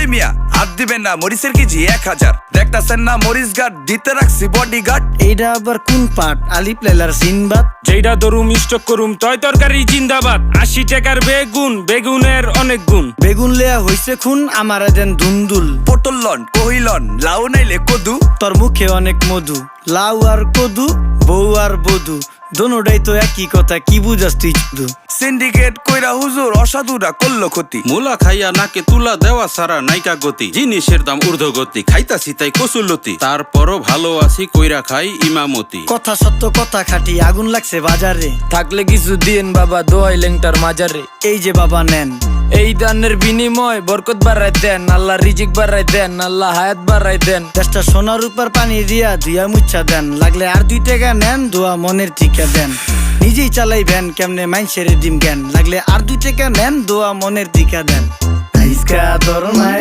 ওই মিয়া হাত দিবেন না, মরিচের কেজি 1000। দেখতাছেন না মরিচ গার্ড দিতে রাখছি বডি গার্ড। এইটা আবার কোন পাট? আলিপ লাইলার সিনবাদ। যেইটা ধরুম স্টক করুম তয় তরকারি জিন্দাবাদ। 80 টাকার বেগুন, বেগুনের অনেক গুণ। বেগুন লেয়া হইছে খুন, আমারে দেন দুন্দুল। পটল লন কহিলন, লাউ নাইলে কদু। তোর মুখে অনেক মধু, লাউ আর কদু, বউ আর বধু, দোনোটাই তো একই কথা, কি বুঝাস তুই শুধু? সিন্ডিকেট কইরা হুজুর অসাধুরা করলো ক্ষতি। মুলা খাইয়া নাকে তুলা দেওয়া সারা নাইকা গতি। জিনিসের দাম ঊর্ধ্বগতি, খাইতাছি তাই কসুলতি। তারপরও ভালো আছি কইরা খাই ইমামতি। কথা সত্য কথা খাটি, আগুন লাগছে বাজারে। থাকলে কিছু দিন বাবা, দোয়াই লেংটার মাজারে। এই যে বাবা নেন, এই দানের বিনিময় বরকত বাড়াই দেন, আল্লাহ রিজিক বাড়াই দেন, আল্লাহ হায়াত বাড়াই দেন। দেশটা সোনার উপর পানি দিয়া ধুয়া মুচ্ছা দেন, লাগলে আর 2 টাকা নেন, দোয়া মনের টিকা দেন। নিজেই চালাই ভ্যান, কেমনে মাইনসেরে দিম জ্ঞান, লাগলে আর 2 টাকা নেন, দোয়া মনের টিকা দেন। আইসকা তোর নাই